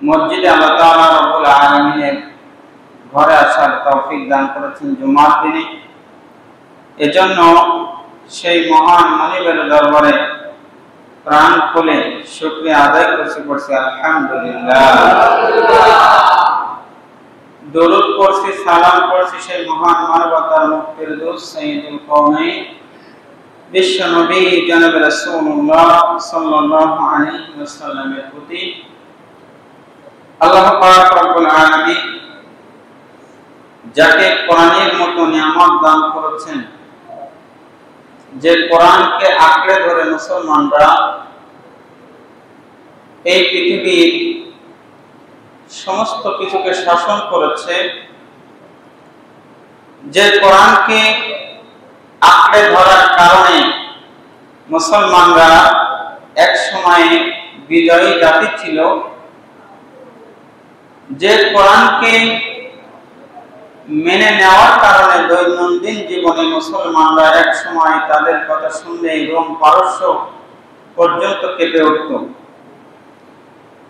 মসজিদে আল্লাহ তাআলা রব্বুল আলামিনের ঘরে আসার তৌফিক দান করেছেন জুমার দিনে। এজন্য সেই মহান মনিবের দরবারে প্রাণ খুলে শুকরিয়া আদায় করছি আলহামদুলিল্লাহ। দরুদ পড়ছি, সালাম পড়ছি সেই মহান মানবতার মুক্তির দূত সাইয়্যিদুল কওনাইন বিশ্ব নবী জনাব রাসূলুল্লাহ সাল্লাল্লাহু আলাইহি ওয়াসাল্লামের প্রতি। আল্লাহ পাক রব্বুল আলামিন যাকে কোরআনের মতো নিয়ামত দান করেছেন, যে কোরআনকে আঁকড়ে ধরে মুসলমানরা এই পৃথিবীর সমস্ত কিছুকে শাসন করেছে, যে কোরআনকে আঁকড়ে ধরার কারণে মুসলমানরা এক সময়ে বিজয়ী জাতি ছিল, যে কোরআনকে মেনে নেওয়ার কারণে দৈনন্দিন জীবনে মুসলমানরা এক সময় তাদের কথা শুনলে রোম পারস্য পর্যন্ত কেঁপে উঠত,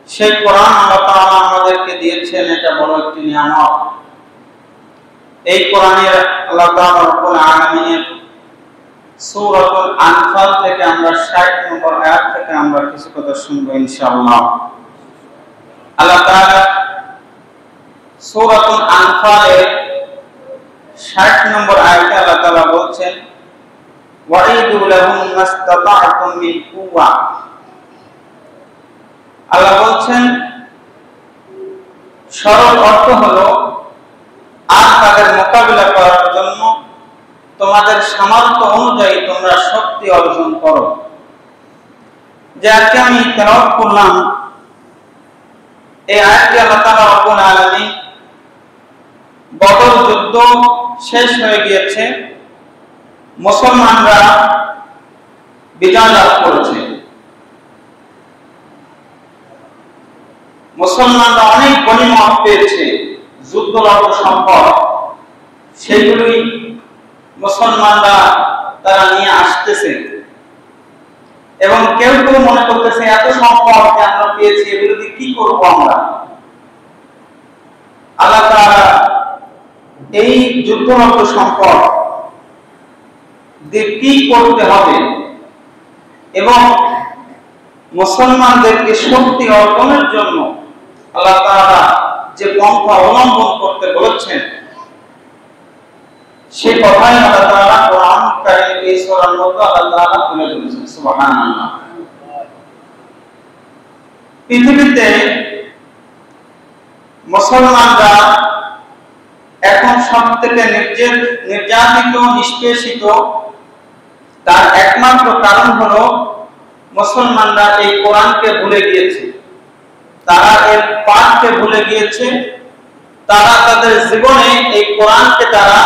সেই কোরআন আল্লাহ তাআলা আমাদেরকে দিয়েছেন। এটা বড় একটি নিয়ামত। এই কোরআনের আল্লাহ তাআলা রব্বুল আলামিনের সূরাতুল আনফাল থেকে আমরা 60 নম্বর আয়াত থেকে আমরা কিছু কথা শুনবো ইনশাআল্লাহ। আল্লাহ তাআলা সূরাতুল আনফালের 60 নম্বর আয়াতে আল্লাহ তাআলা বলছেন, ওয়াইদু লাহুম মাসতাতা'তুম মিন কুওয়া। আল্লাহ বলছেন, সরল অর্থ হলো আর তাদের মোকাবিলা করার জন্য তোমাদের সামর্থ্য অনুযায়ী তোমরা শক্তি অর্জন করো। যে আজকে আমি তেলাওয়াত করলাম, এই আয়াতটি আল্লাহ তাআলা রব্বুল আলামিন বদর যুদ্ধ শেষ হয়ে গিয়েছে, মুসলমানরা বিজয় লাভ করেছে, মুসলমানরা অনেক গনিমত পেয়েছে, যুদ্ধরত সম্পদ, সেগুলি মুসলমানরা তারা নিয়ে আসতেছে এবং কেউ কেউ মনে করতেছে এত সম্পদ আমরা পেয়েছি, এগুলো দিয়ে কি করবো আমরা। আল্লাহ তাআলা এই যুদ্ধরত সম্পদ দিয়ে কি করতে হবে এবং মুসলমানদেরকে শক্তি অর্জনের জন্য আল্লাহ তাআলা যে পন্থা অবলম্বন করতে বলেছেন, সেই কথাই আল্লাহ তাআলা কোরআন কারীমের এই সূরার মধ্যে আল্লাহ তাআলা তুলে ধরেছেন। সুবহানাল্লাহ। পৃথিবীতে মুসলমানরা এখন সবথেকে নির্যাতিত, নিষ্পেষিত, তার একমাত্র কারণ হলো মুসলমানরা এই কোরআনকে ভুলে গিয়েছে, তারা এর পাঠকে ভুলে গিয়েছে, তারা তাদের জীবনে এই কোরআনকে তারা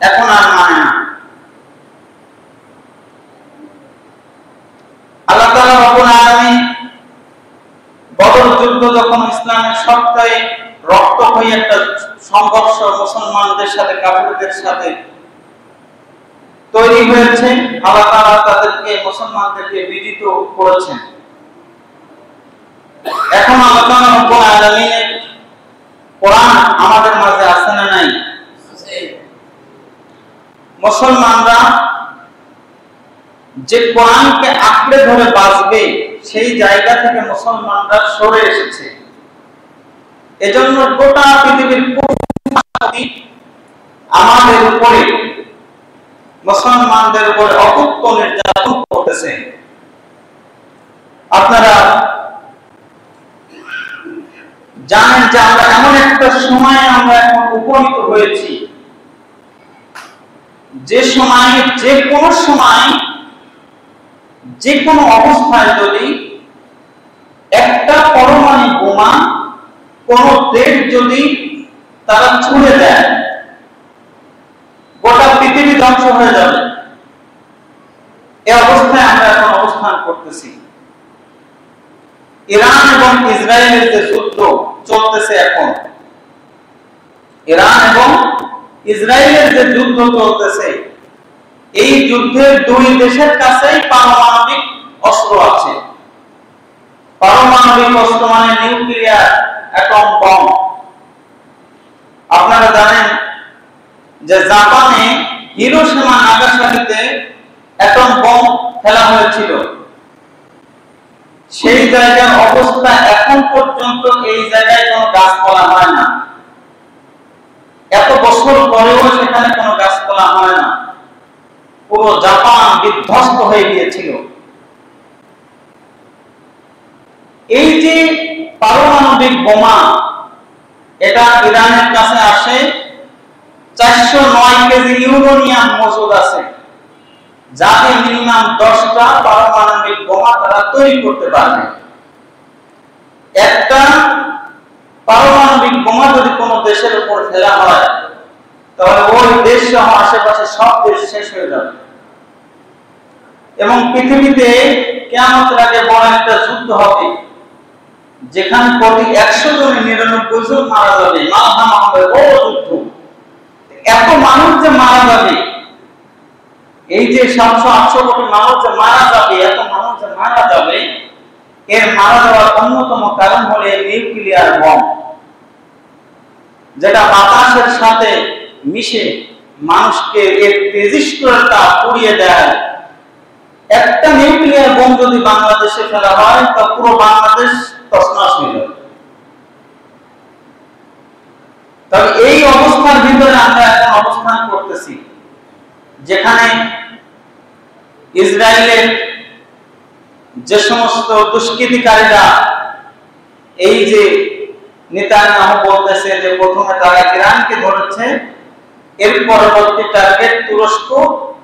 এখন আর মানে না। আল্লাহ তাআলা রব্বুল আলামিন বদর যুদ্ধ যখন ইসলামের সবচেয়ে রক্তক্ষয়ী একটা সংঘর্ষ মুসলমানদের সাথে কাফিরদের সাথে তৈরি হয়েছে, আল্লাহ তাআলা তাদেরকে মুসলমানদেরকে বিজিত করেছেন। এখন আল্লাহ তাআলা রব্বুল আলামিনের কোরআন আমাদের মাঝে আছে না নাই? মুসলমানরা যে কোরআনকে আঁকড়ে ধরে বাঁচবে সেই জায়গা থেকে মুসলমানরা সরে এসেছে। এজন্য গোটা পৃথিবীর আমাদের উপরে, মুসলমানদের উপরে অকুত্থ নির্যাতন করতেছে। আপনারা জানেন যে আমরা এমন একটা সময়ে আমরা এখন উপনীত হয়েছি, যে সময়ে যে কোনো সময় যে কোনো অবস্থায় যদি একটা পরমাণু বোমা কোন দেশ যদি তারা ছুড়ে দেয়, গোটা পৃথিবী ধ্বংস হয়ে যাবে। এই অবস্থায় আমরা এখন অবস্থান করতেছি। ইরান এবং ইসরায়েলের যে যুদ্ধ চলতেছে এখন, ইরান এবং ইসরায়েলের যে যুদ্ধ চলতেছে, এই যুদ্ধের দুই দেশের কাছেই পারমাণবিক অস্ত্র আছে। পারমাণবিক অস্ত্র মানে নিউক্লিয়ার অ্যাটম বম। আপনারা জানেন যে জাপানে হিরোশিমা নাগাসাকিতে অ্যাটম বম ফেলা হয়েছিল। সেই জায়গার অবস্থা এখন পর্যন্ত এই জায়গায় কোনো গাছপালা হয় না। এত বছর পরেও সেখানে কোনো গাছপালা হয় না। পুরো জাপান বিধ্বস্ত হয়ে গিয়েছিল। এই যে পারমাণবিক বোমা, এটা ইরানের কাছে আসে 409 কেজি ইউরেনিয়াম মজুদ আছে, যাতে মিনিমাম 10টা পারমাণবিক বোমা তারা তৈরি করতে পারবে। একটা পারমাণবিক বোমা যদি কোনো দেশের উপর ফেলা হয়, তাহলে ওই দেশ সহ আশেপাশে সব দেশ শেষ হয়ে যাবে। এবং পৃথিবীতে কিয়ামতের আগে বড় একটা যুদ্ধ হবে, যেখানে প্রতি 100 জনে 99 জন মারা যাবে, মারামারি হবে, বড় যুদ্ধ। এত মানুষ যে মারা যাবে, এই যে 700-800 কোটি মানুষ যে মারা যাবে, এত মানুষ যে মারা যাবে, এর মারা যাওয়ার অন্যতম কারণ হলো নিউক্লিয়ার বম, যেটা বাতাসের সাথে মিশে মানুষকে এর তেজস্ক্রিয়তা পুড়িয়ে দেয়। একটা নিউক্লিয়ার বোম যদি বাংলাদেশে ফেলা হয়, তা পুরো বাংলাদেশ তছনছ হয়ে যাবে। তবে এই অবস্থার ভিতরে আমরা এখন অবস্থান করতেছি, যেখানে ইসরায়েলের যে সমস্ত দুষ্কৃতিকারীরা, এই যে নেতানিয়াহু বলতেছে যে প্রথমে তারা ইরানকে ধরেছে, এর পরবর্তী টার্গেট তুরস্ক,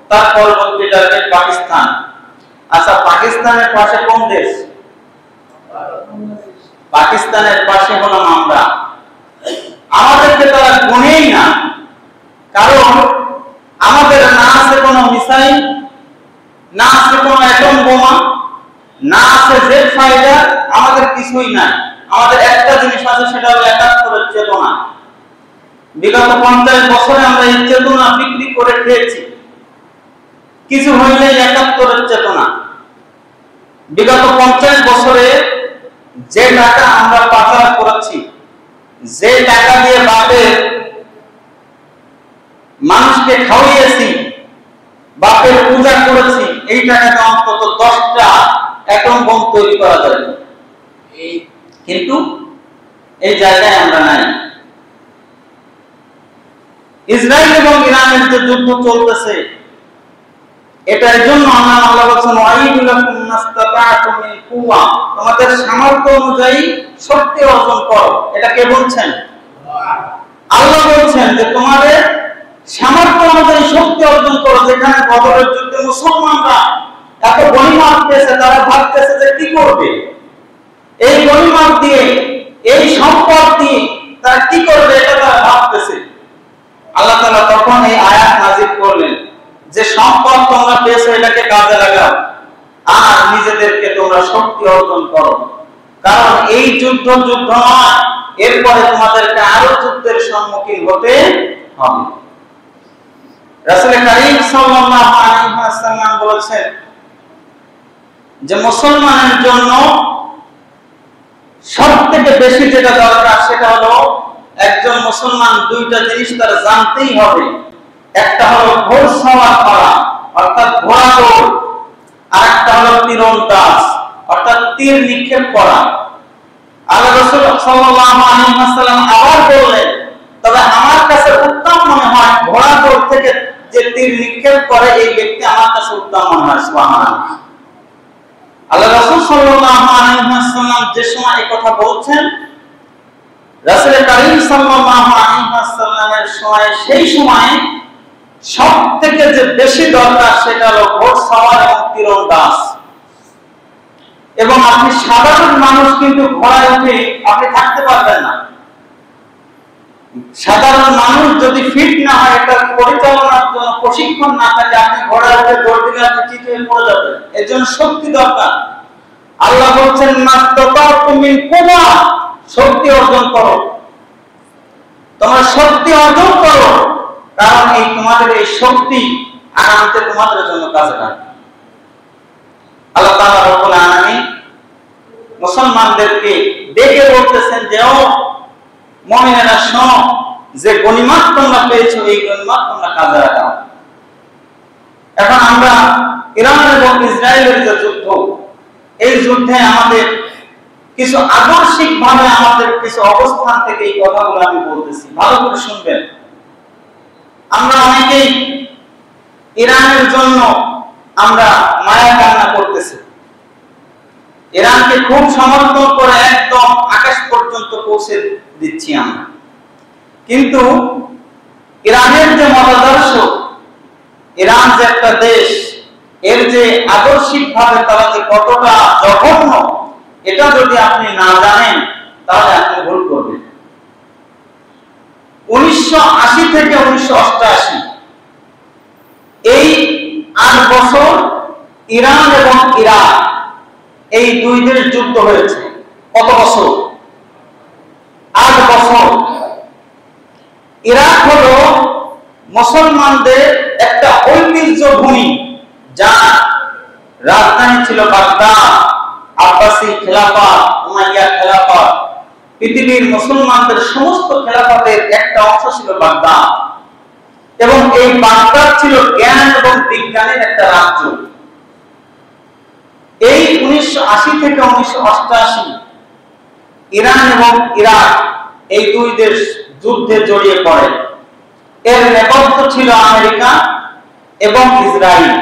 তার পরবর্তী টার্গেট পাকিস্তান। আচ্ছা, পাকিস্তানের পাশে কোন দেশ? পাকিস্তানের পাশে হলাম আমরা। আমাদেরকে তারা গুনেই না, কারণ আমাদের না আছে কোনো মিসাইল, না আছে কোনো অ্যাটম বোমা, না আছে জেট ফাইটার, আমাদের কিছুই নাই। আমাদের একটা জিনিস আছে, সেটা হলো 71-এর চেতনা। বিগত 50 বছরে আমরা এই চেতনা বিক্রি করে খেয়েছি। কিছু হইলে 71-এর চেতনা। বিগত 50 বছরে যে টাকা আমরা পাচার করেছি, যে টাকা দিয়ে বাপের মানুষকে খাওয়িয়েছি, বাপের পূজা করেছি, এই টাকাতে অন্তত 10টা অ্যাটম বোম তৈরি করা যাবে। কিন্তু এই জায়গায় আমরা নাই। ইসরায়েল এবং ইরানের যে যুদ্ধ চলতেছে, এটার জন্য আল্লাহ বলেছেন ওয়াইদুলাকুম মাসতাতা'তুম মিন কুওয়া, তোমাদের সামর্থ্য অনুযায়ী শক্তি অর্জন করো। এটা কে বলছেন? আল্লাহ বলছেন যে তোমাদের সামর্থ্য অনুযায়ী শক্তি অর্জন করো। যেখানে বদরের যুদ্ধে মুসলমানরা এত গনিমত পেয়েছে, তারা ভাবতেছে যে কি করবে, এই গনিমত দিয়ে, এই সম্পদ দিয়ে তারা কি করবে, এটা তারা ভাবতেছে। আল্লাহ তাআলা তখন এই আয়াত নাযিল করলেন যে সম্পদ তোমরা পেয়েছো, এটাকে কাজে লাগাও আর নিজেদেরকে তোমরা শক্তি অর্জন করো। কারণ এই যুদ্ধ নয়, এরপরে তোমাদেরকে আরো যুদ্ধের সম্মুখীন হতে হবে। রাসূল কারীম সাল্লাল্লাহু আলাইহি ওয়াসাল্লাম বলেছেন যে মুসলমানের জন্য সবথেকে বেশি যেটা দরকার, সেটা হলো একজন মুসলমান দুইটা জিনিস তার জানতেই হবে। একটা হলো ঘোড়সওয়ার করা, অর্থাৎ ঘোড়া দৌড়, আর একটা হলো তীরন্দাজ, অর্থাৎ তীর নিক্ষেপ করা। আল্লাহ রাসূল সাল্লাল্লাহু আলাইহি ওয়াসাল্লাম আবার বললেন, তবে আমার কাছে উত্তম মনে হয় ঘোড়া দৌড় থেকে যে তীর নিক্ষেপ করে, এই ব্যক্তি আমার কাছে উত্তম মনে হয়। সুবহানাল্লাহ। আল্লাহ রাসূল সাল্লাল্লাহু আলাইহি ওয়াসাল্লাম যে সময় এই কথা বলছেন, রাসূল কারীম সাল্লাল্লাহু আলাইহি ওয়াসাল্লামের সময়, সেই সময় সবথেকে যে বেশি দরকার সেটা হলো ঘোড়সওয়ার এবং তীরন্দাজ। এবং আপনি সাধারণ মানুষ কিন্তু ঘোড়ায় উঠে আপনি থাকতে পারবেন না। সাধারণ মানুষ যদি ফিট না হয়, এটা পরিচালনার জন্য প্রশিক্ষণ না থাকে, আপনি ঘোড়ায় উঠে দৌড় দিলে আপনি চিত হয়ে পড়ে যাবেন। এর জন্য শক্তি দরকার। আল্লাহ বলছেন মাসতাতা'তুম মিন কুওয়া, শক্তি অর্জন করো, তোমরা শক্তি অর্জন করো, কারণ এই তোমাদের এই শক্তি আগামীতে তোমাদের জন্য কাজে লাগবে। আল্লাহ তাআলা রব্বুল আলামিন মুসলমানদেরকে ডেকে বলতেছেন যে ও মুমিনেরা শোনো, যে গনিমত তোমরা পেয়েছো এই গনিমত তোমরা কাজে লাগাও। এখন আমরা ইরান এবং ইসরায়েলের যে যুদ্ধ, এই যুদ্ধে আমাদের কিছু আদর্শিকভাবে আমাদের কিছু অবস্থান থেকে এই কথাগুলো আমি বলতেছি, ভালো করে শুনবেন। আমরা অনেকেই ইরানের জন্য আমরা মায়া কান্না করতেছি, ইরানকে খুব সমর্থন করে একদম আকাশ পর্যন্ত পৌঁছে দিচ্ছি আমরা, কিন্তু ইরানের যে মতাদর্শ, ইরান যে একটা দেশ, এর যে আদর্শিকভাবে তারা যে কতটা জঘন্য, এটা যদি আপনি না জানেন তাহলে আপনি ভুল করবেন। 1980 থেকে 1988 এই 8 বছর ইরান এবং ইরাক এই দুই দেশ যুদ্ধ হয়েছে। কত বছর? 8 বছর। ইরাক হলো মুসলমানদের একটা ঐতিহ্য ভূমি, যার রাজধানী ছিল বাগদাদ। আব্বাসি খেলাফত, উমাইয়া খেলাফত, পৃথিবীর মুসলমানদের সমস্ত খেলাফতের একটা অংশ ছিল বাগদাদ, এবং এই বাগদাদ ছিল জ্ঞান এবং বিজ্ঞানের একটা রাজ্য। এই 1980 থেকে 1988 ইরান এবং ইরাক এই দুই দেশ যুদ্ধে জড়িয়ে পড়ে। এর নেপথ্য ছিল আমেরিকা এবং ইসরায়েল।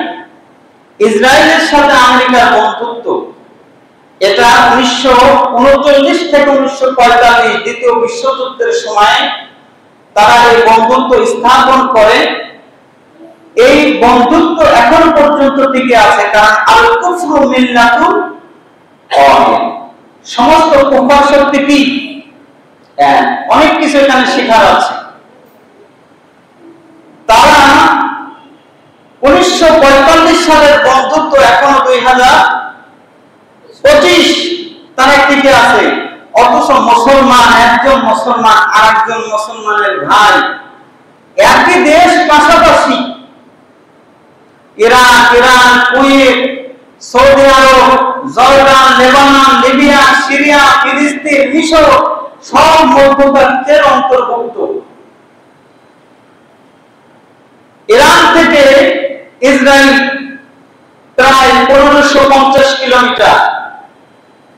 ইসরায়েলের সাথে আমেরিকার বন্ধুত্ব, এটা 1939 থেকে 1945 দ্বিতীয় বিশ্বযুদ্ধের সময় তারা এই বন্ধুত্ব স্থাপন করে। এই বন্ধুত্ব এখন পর্যন্ত টিকে আছে, কারণ আল কুফরু মিল্লাতুন ওয়াহিদ। সমস্ত কুফর শক্তি কি? অনেক কিছু এখানে শেখার আছে। তারা 1945 সালের বন্ধুত্ব এখনো 2025 তারা টিকে আছে, অথচ মুসলমান একজন মুসলমান আর একজন মুসলমানের ভাই, একই দেশ পাশাপাশি, ইরাক, ইরান, কুয়েত, সৌদি আরব, জর্ডান, লেবানন, লিবিয়া, সিরিয়া, ফিলিস্তিন, মিশর সব মধ্যপ্রাচ্যের অন্তর্ভুক্ত। ইরান থেকে ইসরায়েল প্রায় 1550 কিলোমিটার।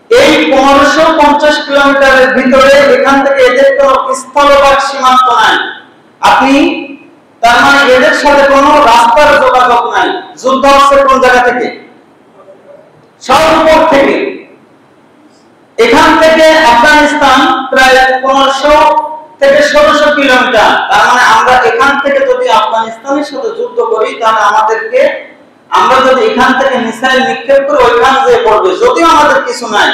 এই 1550 কিলোমিটারের ভিতরে এখান থেকে এদের কোনো স্থলভাগ সীমান্ত নাই। আপনি তার মানে এদের সাথে কোনো রাস্তার যোগাযোগ নাই। যুদ্ধ হচ্ছে কোন জায়গা থেকে? সব উপর থেকে। এখান থেকে আফগানিস্তান প্রায় 1500 থেকে 1600 কিলোমিটার। তার মানে আমরা এখান থেকে যদি আফগানিস্তানের সাথে যুদ্ধ করি, তাহলে আমাদেরকে, আমরা যদি এখান থেকে মিসাইল নিক্ষেপ করে ওইখান যে পড়বে, যদিও আমাদের কিছু নাই,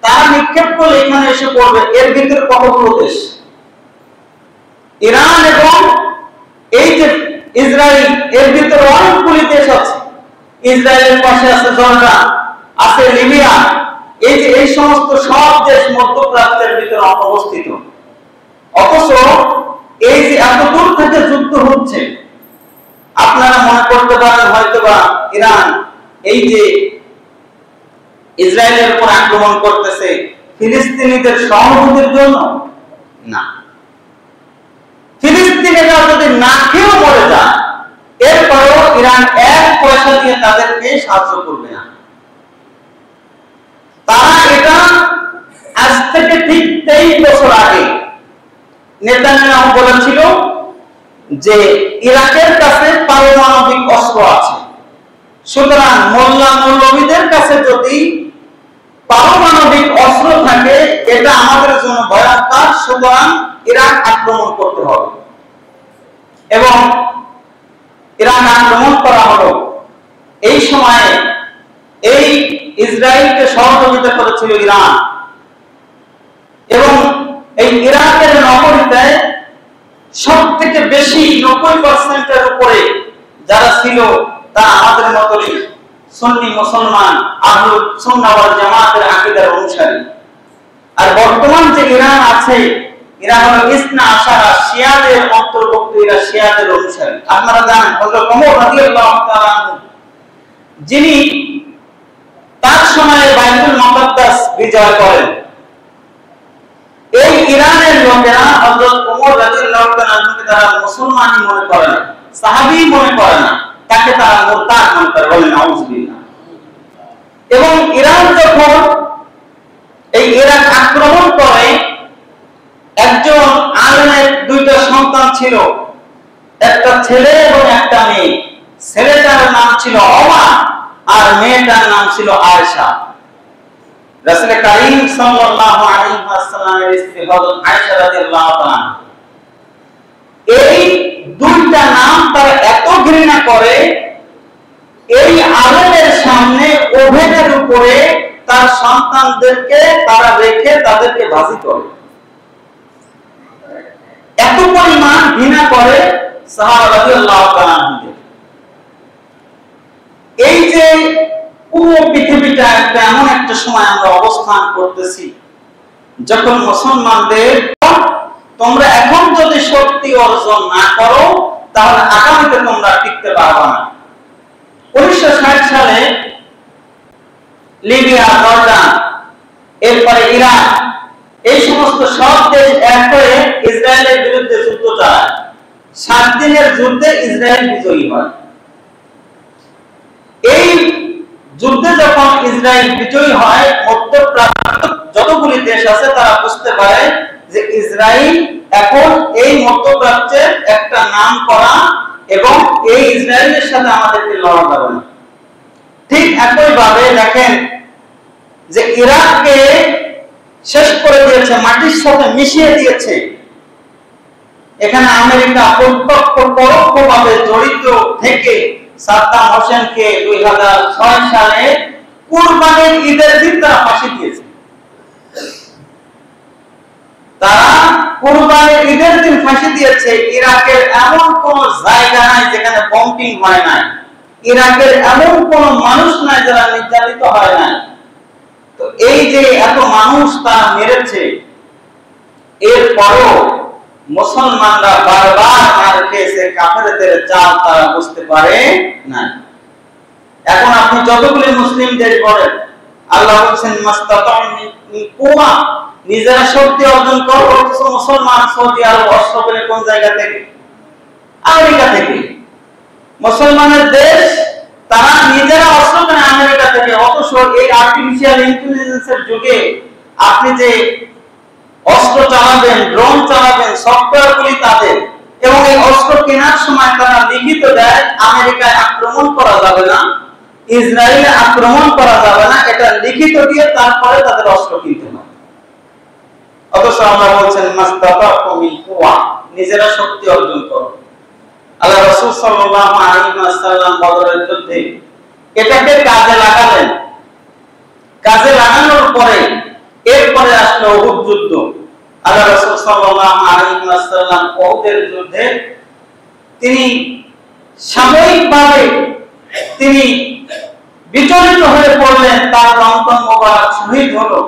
তারা নিক্ষেপ করলে এখানে এসে পড়বে। এর ভিতরে কতগুলো দেশ? ইরান এবং এই যে ইসরায়েল, এর ভিতরে অনেকগুলি দেশ আছে। ইসরায়েলের পাশে আছে জর্ডান, আছে লিবিয়া। এই যে এই সমস্ত সব দেশ মধ্যপ্রাচ্যের ভিতরে অবস্থিত। অথচ এই যে এত দূর থেকে যুদ্ধ হচ্ছে, আপনারা মনে করতে পারেন হয়তোবা ইরান এই যে ইসরায়েলের উপর আক্রমণ করতেছে ফিলিস্তিনিদের সহানুভূতির জন্য। না, ফিলিস্তিনিরা যদি না খেয়েও মরে যায়, এরপরেও ইরান 1 পয়সা দিয়ে তাদেরকে সাহায্য করবে না। তারা এটা আজ থেকে ঠিক 23 বছর আগে নেতানিয়াহু বলেছিল যে ইরাকের কাছে পারমাণবিক অস্ত্র আছে, সুতরাং মোল্লা মৌলভীদের কাছে যদি পারমাণবিক অস্ত্র থাকে এটা আমাদের জন্য ভয়ঙ্কর, সুতরাং ইরাক আক্রমণ করতে হবে। এবং ইরাক আক্রমণ করা হলো। এই সময়ে এই ইসরায়েলকে সহযোগিতা করেছিল ইরান, এবং এই ইরাকের নগরীতে সবথেকে বেশি 90% উপরে যারা ছিল তা আমাদের মতই সুন্নি মুসলমান, আহলুস সুন্নাহ ওয়াল জামাতের আকীদার অনুসারী। আর বর্তমান যে ইরান আছে, এরা হলো ইসনা আশারা শিয়াদের অন্তর্ভুক্ত, এরা শিয়াদের অনুসারী। আপনারা জানেন হযরত ওমর রাদিয়াল্লাহু তাআলা আনহু, যিনি তার সময়ে বাইতুল মুকাদ্দাস বিজয় করেন, এই ইরানের লোকেরা ওমর রাদিয়াল্লাহু তাআলা আনহুকে তারা মুসলমানই মনে করে না, সাহাবী মনে করে না, তাকে তারা মুরতাদ মনে করে, বলেন নাউযুবিল্লাহ। এবং ইরান যখন এই ইরাক আক্রমণ করে, একজন আলেমের দুইটা সন্তান ছিল, একটা ছেলে এবং একটা মেয়ে। ছেলেটার নাম ছিল ওমর আর মেয়েটার নাম ছিল আয়েশা। রাসূল কারীম সাল্লাল্লাহু আলাইহি ওয়াসাল্লামের স্ত্রী হযরত আয়েশা রাদিয়াল্লাহু তাআলা, এই দুইটা নাম তারা এত ঘৃণা করে, এই আলেমের সামনে ওভেনের উপরে তার সন্তানদেরকে তারা রেখে তাদেরকে ভাজি করে। এত পরিমাণ ঘৃণা করে সাহাবা রাদিয়াল্লাহু তাআলা। এই যে পুরো পৃথিবীটা এমন একটা সময় আমরা অবস্থান করতেছি, যখন মুসলমানদের তোমরা এখন যদি শক্তি অর্জন না করো তাহলে আগামীতে তোমরা টিকতে পারবে না। 1960 সালে লিবিয়া, জর্ডান, এরপরে ইরাক, এই সমস্ত সব দেশ এক হয়ে ইসরায়েলের বিরুদ্ধে যুদ্ধ চালায়। 7 দিনের যুদ্ধে ইসরায়েল বিজয়ী হয়। এই যুদ্ধে যখন ইসরায়েল বিজয়ী হয়, মধ্যপ্রাচ্যের যতগুলি দেশ আছে তারা বুঝতে পারে যে ইসরায়েল এখন এই মধ্যপ্রাচ্যের একটা নাম করা, এবং এই ইসরায়েলের সাথে আমাদেরকে লড়া যাবে না। ঠিক একইভাবে দেখেন যে ইরাককে শেষ করে দিয়েছে, মাটির সাথে মিশিয়ে দিয়েছে। এখানে আমেরিকা প্রত্যক্ষ পরোক্ষভাবে জড়িত থেকে সাদ্দাম হোসেনকে 2006 সালে কুরবানির ঈদের দিন তারা ফাঁসি দিয়েছে। তারা কুরবানির ঈদের দিন ফাঁসি দিয়েছে। ইরাকের এমন কোন জায়গা নাই যেখানে বম্বিং হয় নাই, ইরাকের এমন কোন মানুষ নাই যারা নির্যাতিত হয় নাই। তো এই যে এত মানুষ তারা মেরেছে, এরপরও মুসলমানরা বারবার মার খেয়েছে, কাফেরদের চাল তারা বুঝতে পারে না। এখন আপনি যতগুলি মুসলিম দেশ বলেন, আল্লাহ বলছেন মাস্তাতাম মিন কুওয়া, নিজেরা শক্তি অর্জন করো। মুসলমান সৌদি আরব অস্ত্র পেলে কোন জায়গা থেকে? আমেরিকা থেকে। মুসলমানের দেশ, তারা নিজেরা অস্ত্র কেনে আমেরিকা থেকে। অথচ এই আর্টিফিশিয়াল ইন্টেলিজেন্সের যুগে আপনি যে অস্ত্র চালাবেন, ড্রোন চালাবেন, সফটওয়্যারগুলি তাদের, এবং এই অস্ত্র কেনার সময় তারা লিখিত দেয় আমেরিকায় আক্রমণ করা যাবে না, ইসরায়েলে আক্রমণ করা যাবে না, এটা লিখিত দিয়ে তারপরে তাদের অস্ত্র কিনতে হবে। অথচ আমরা বলছেন মাস্তাতাকুম মিন কুওয়া, নিজেরা শক্তি অর্জন করো। আল্লাহ রাসূল সাল্লাল্লাহু আলাইহি ওয়াসাল্লাম বদরের যুদ্ধে এটাকে কাজে লাগালেন। কাজে লাগানোর পরে এরপরে আসলো উহুদ যুদ্ধ। আল্লাহ রাসূল সাল্লাল্লাহু আলাইহি ওয়াসাল্লাম উহুদের যুদ্ধে তিনি সাময়িকভাবে তিনি বিচলিত হয়ে পড়লেন, তার রমজান মোবারক শহীদ হলো।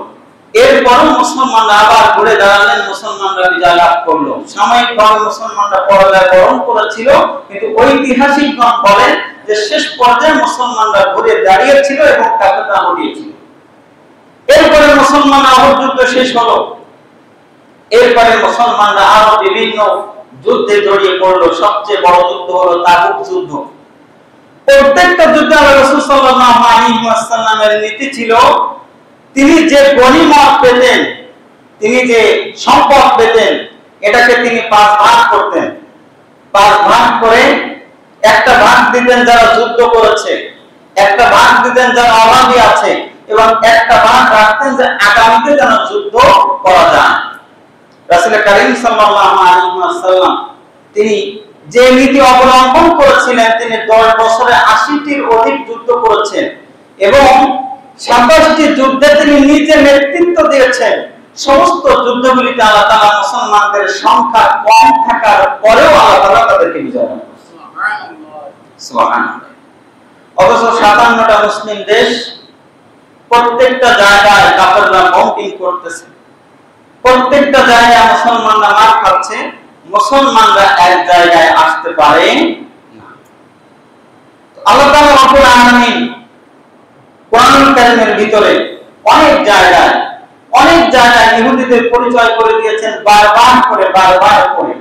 এরপরও মুসলমানরা আবার ঘুরে দাঁড়ালেন, মুসলমানরা বিজয় লাভ করলো। সাময়িকভাবে মুসলমানরা পরাজয় বরণ করেছিল, কিন্তু ঐতিহাসিকগণ বলেন যে শেষ পর্যায়ে মুসলমানরা ঘুরে দাঁড়িয়েছিল এবং কাফেররা হটিয়েছিল। এরপরে মুসলমানরা উহুদ যুদ্ধ শেষ হলো। এরপরে মুসলমানরা আরো বিভিন্ন যুদ্ধে জড়িয়ে পড়লো। সবচেয়ে বড় যুদ্ধ হলো তাবুক যুদ্ধ। প্রত্যেকটা যুদ্ধে আল্লাহ রাসূল সাল্লাল্লাহু আলাইহি ওয়াসাল্লামের নীতি ছিল, তিনি যে গনিমত পেতেন, তিনি যে সম্পদ পেতেন, এটাকে তিনি 5 ভাগ করতেন। 5 ভাগ করে একটা ভাগ দিতেন যারা যুদ্ধ করেছে, একটা ভাগ দিতেন যারা অভাবী আছে, এবং একটা ভাগ রাখতেন যে আগামীতে যেন যুদ্ধ করা যায়। রাসূল কারীম সাল্লাল্লাহু আলাইহি ওয়াসাল্লাম তিনি যে নীতি অবলম্বন করেছিলেন, তিনি 10 বছরে 80টির অধিক যুদ্ধ করেছেন এবং 27টি যুদ্ধে তিনি নিজে নেতৃত্ব দিয়েছেন। সমস্ত যুদ্ধগুলিতে আল্লাহ তাআলা মুসলমানদের সংখ্যা কম থাকার পরেও আল্লাহ তাআলা তাদেরকে বিজয় দান করেছেন। সুবহানাল্লাহ, সুবহানাল্লাহ। অথচ 57টা মুসলিম দেশ, প্রত্যেকটা জায়গায় কাফেররা বম্বিং করতেছে, প্রত্যেকটা জায়গায় মুসলমানরা মার খাচ্ছে, মুসলমানরা এক জায়গায় আসতে পারে না। আল্লাহ তাআলা রব্বুল আলামিন কোরআন কারীমের ভিতরে অনেক জায়গায় অনেক জায়গায় ইহুদিদের পরিচয় করে দিয়েছেন বারবার করে।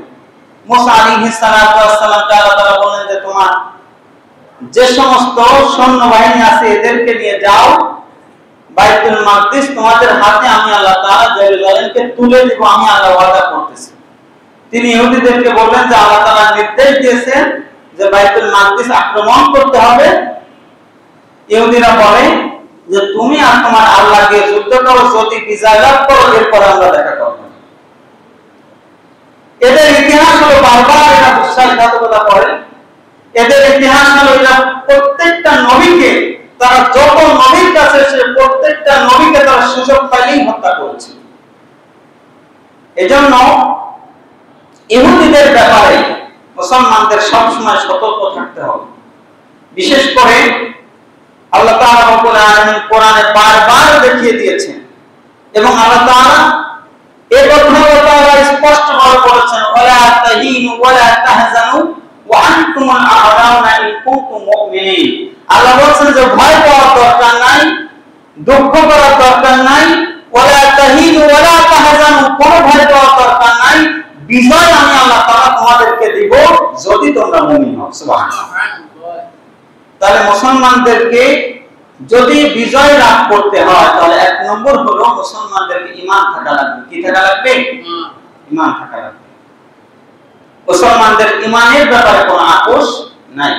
মুসা আলাইহিস সালাতু ওয়াস সালামকে আল্লাহ তাআলা বললেন যে তোমার যে সমস্ত সৈন্যবাহিনী আছে এদেরকে নিয়ে যাও বাইতুল মাকদিস তোমাদের হাতে আমি আল্লাহ তাআলা জেরুজালেমকে তুলে দিব, আমি আল্লাহ ওয়াদা করতেছি। তিনি ইহুদিদেরকে বললেন যে আল্লাহ তাআলা নির্দেশ দিয়েছেন যে বাইতুল মাকদিস আক্রমণ করতে হবে। ইহুদিরা বলে যে তুমি আর তোমার আল্লাহকে যুদ্ধ করো, যদি বিজয় লাভ করো এরপর আমরা দেখা করব। এদের ইতিহাস হলো বারবার এটা বিশ্বাসঘাতকতা করে। এদের ইতিহাস হলো এটা প্রত্যেকটা নবীকে তারা যত নবীর কাছে এসে প্রত্যেকটা নবীকে তারা সুযোগ পাইলেই হত্যা করেছে। এজন্য ইহুদিদের ব্যাপারে মুসলমানদের সবসময় সতর্ক থাকতে হবে। বিশেষ করে আল্লাহ তাআলা রব্বুল আলামিন কোরআনে বারবার দেখিয়ে দিয়েছেন এবং আল্লাহ তাআলা এই কথাটা স্পষ্টভাবে বলেছেন, ওয়ালা তাহিনু ওয়ালা তাহজানু ওয়া আনতুমুল আ'লাউনা ইন কুনতুম মুমিনিন। আল্লাহ বলেছেন যে ভয় পাওয়ার দরকার নাই, দুঃখ করার দরকার নাই, ওয়ালা তাহিনু ওয়ালা তাহজানু, কোনো ভয় পাওয়ার দরকার নাই, বিজয় আমি আল্লাহ তাআলা তোমাদেরকে দিব যদি তোমরা মুমিন হও। সুবহানাল্লাহ। তাহলে মুসলমানদেরকে যদি বিজয় লাভ করতে হয় তাহলে এক নম্বর হলো মুসলমানদেরকে ঈমান থাকা লাগবে। কি থাকা লাগবে? ঈমান থাকা লাগবে। মুসলমানদের ঈমানের ব্যাপারে কোনো আপোষ নাই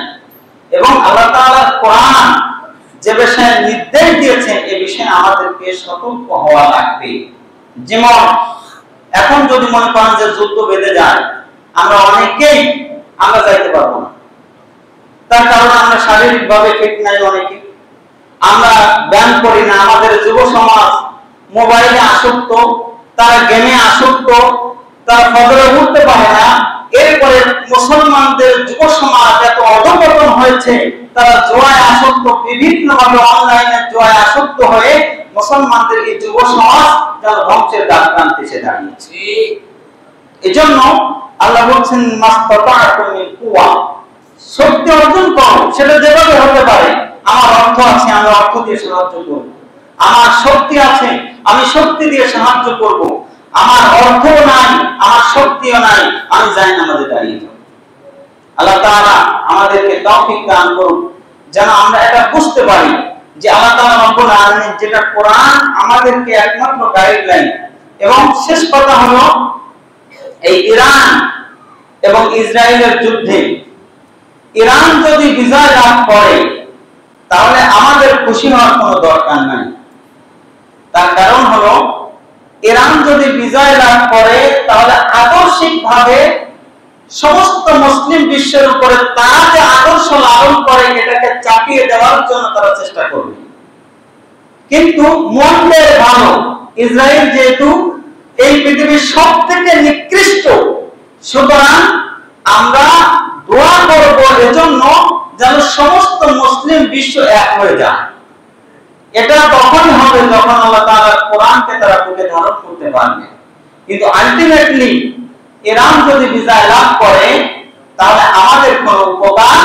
এবং আল্লাহ তাআলার কোরআন যে বিষয়ে নির্দেশ দিয়েছেন এই বিষয়ে আমাদেরকে সতর্ক হওয়া লাগবে। যেমন এখন যদি মনে করেন যে যুদ্ধ বেঁধে যায়, আমরা অনেকেই আমরা যাইতে পারবো না, তার কারণ আমরা শারীরিকভাবে ফিট নাই, অনেকে আমরা ব্যায়াম করি না, আমাদের যুব সমাজ মোবাইলে আসক্ত, তারা গেমে আসক্ত, তারা ফজরে উঠতে পারে না। এরপরে মুসলমানদের যুব সমাজ এত অধঃপতন হয়েছে, তারা জুয়ায় আসক্ত, বিভিন্নভাবে অনলাইনে জুয়ায় আসক্ত হয়ে মুসলমানদের এই যুব সমাজ যেন ধ্বংসের দ্বার প্রান্তে এসে দাঁড়িয়েছে। এজন্য আল্লাহ বলছেন মাসতাতাতুম মিন কুওয়া, শক্তি অর্জন করো, সেটা যেভাবে হতে পারে। আমার অর্থ আছে, আমি অর্থ দিয়ে সাহায্য করব। আমার শক্তি আছে, আমি শক্তি দিয়ে সাহায্য করব। আমার অর্থ নাই, আমার শক্তিও নাই, আমি যাই নামাজে দাঁড়িয়ে যাব। আল্লাহ তাআলা আমাদেরকে তৌফিক দান করুন যেন আমরা এটা বুঝতে পারি যে আল্লাহ তাআলা রব্বুল আলামিন যেটা কোরআন আমাদেরকে একমাত্র গাইডলাইন। এবং শেষ কথা হলো এই ইরান এবং ইসরায়েলের যুদ্ধে ইরান যদি বিজয় লাভ করে তাহলে আমাদের খুশি হওয়ার কোনো দরকার নাই। তার কারণ হলো ইরান যদি বিজয় লাভ করে তাহলে আদর্শিকভাবে সমস্ত মুসলিম বিশ্বের উপরে তারা যে আদর্শ লালন করে এটাকে চাপিয়ে দেওয়ার জন্য তারা চেষ্টা করবে। কিন্তু মন্দের ভালো ইসরায়েল যেহেতু এই পৃথিবীর সবথেকে নিকৃষ্ট, সুতরাং আমরা দোয়া করব এজন্য যেন সমস্ত মুসলিম বিশ্ব এক হয়ে যায়। এটা তখনই হবে যখন আল্লাহ তাআলার কোরআনকে তারা বুকে ধারণ করতে পারবে। কিন্তু আলটিমেটলি ইরান যদি বিজয় লাভ করে তাহলে আমাদের কোনো উপকার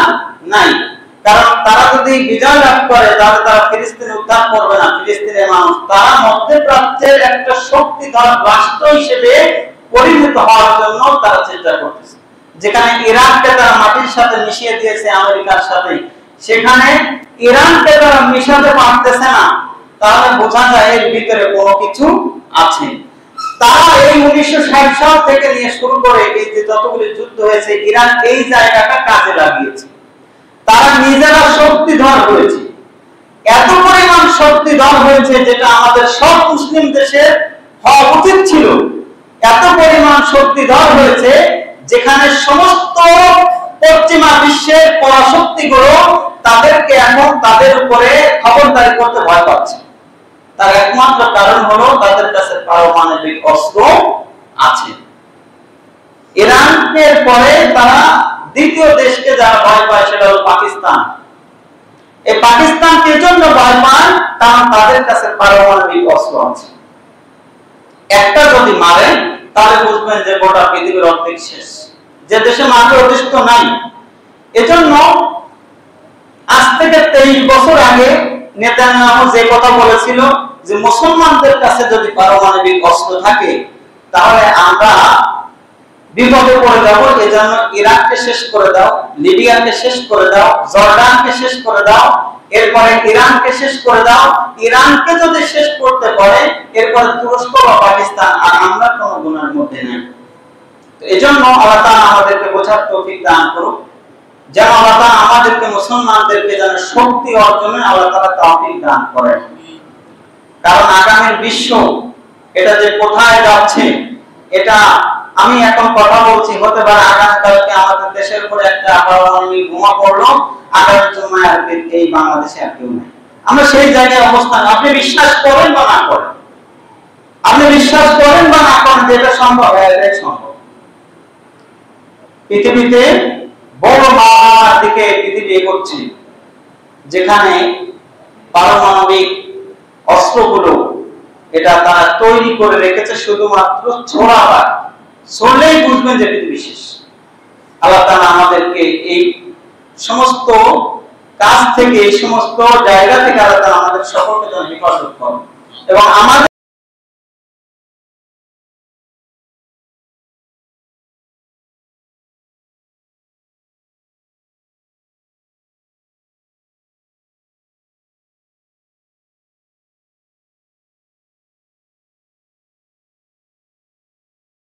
নাই, কারণ তারা যদি বিজয় লাভ করে তাহলে তারা ফিলিস্তিন উদ্ধার করবে না। ফিলিস্তিনের মানুষ তারা মধ্যপ্রাচ্যের একটা শক্তিধর রাষ্ট্র হিসেবে পরিণত হওয়ার জন্য তারা চেষ্টা করতেছে। যেখানে ইরাককে তারা মাটির সাথে মিশিয়ে দিয়েছে আমেরিকার সাথে, সেখানে ইরানকে তারা মিশাতে পারতেছে না, তাহলে বোঝা যায় এর ভিতরে কোনো কিছু আছে। তারা এই 1960 সাল থেকে নিয়ে শুরু করে এই যে যতগুলি যুদ্ধ হয়েছে ইরান এই জায়গাটা কাজে লাগিয়েছে। তারা নিজেরা শক্তিধর হয়েছে, এত পরিমাণ শক্তিধর হয়েছে যেটা আমাদের সব মুসলিম দেশে হওয়া উচিত ছিল। এত পরিমাণ শক্তিধর হয়েছে যেখানে সমস্ত পশ্চিমা বিশ্বের পরাশক্তিগুলো তাদেরকে এখন তাদের উপরে খবরদারি করতে ভয় পাচ্ছে। তার একমাত্র কারণ হলো তাদের কাছে পারমাণবিক অস্ত্র আছে। ইরানের পরে তারা দ্বিতীয় দেশকে যারা ভয় পায় সেটা হলো পাকিস্তান। এই পাকিস্তানকে জন্য ভয় পায় কারণ তাদের কাছে পারমাণবিক অস্ত্র আছে। একটা যদি মারে তাহলে বুঝবেন যে গোটা পৃথিবীর অর্ধেক শেষ। যে দেশে মারবে ও দেশ তো নাই। এজন্য আজ থেকে 23 বছর আগে নেতানিয়াহু যে কথা বলেছিল যে মুসলমানদের কাছে যদি পারমাণবিক অস্ত্র থাকে তাহলে আমরা বিপদে পড়ে যাব। এজন্য ইরাককে শেষ করে দাও, লিবিয়াকে শেষ করে দাও, জর্ডানকে শেষ করে দাও, এরপরে ইরানকে শেষ করে দাও। ইরানকে যদি শেষ করতে পারে এরপর তুরস্ক বা পাকিস্তান, আর আমরা কোনো গুনার মধ্যে নেই। তো এজন্য আল্লাহ তাআলা আমাদেরকে বোঝার তৌফিক দান করুন, যেন আল্লাহ তাআলা আমাদেরকে মুসলমানদেরকে যেন শক্তি অর্জনে আল্লাহ তাআলা তৌফিক দান করেন। কারণ আগামীর বিশ্ব এটা যে কোথায় যাচ্ছে, এটা আমি এখন কথা বলছি, হতে পারে আগামীকালকে আমাদের দেশের উপরে একটা পারমাণবিক বোমা পড়লো, আগামী সময় আর এই বাংলাদেশে আর কেউ নেই। আমরা সেই জায়গায় অবস্থান, আপনি বিশ্বাস করেন বা না করেন, আপনি বিশ্বাস করেন বা না করেন যেটা সম্ভব, এটাই সম্ভব। পৃথিবীতে বড় মহামারীর দিকে পৃথিবী এগোচ্ছে, যেখানে পারমাণবিক অস্ত্রগুলো এটা তারা তৈরি করে রেখেছে শুধুমাত্র ছোড়াবার, ছড়লেই বুঝবেন যে পৃথিবী শেষ। আল্লাহ তাআলা আমাদেরকে এই সমস্ত কাজ থেকে, এই সমস্ত জায়গা থেকে আল্লাহ তাআলা আমাদের সকলকে যেন হেফাজত করেন এবং আমাদের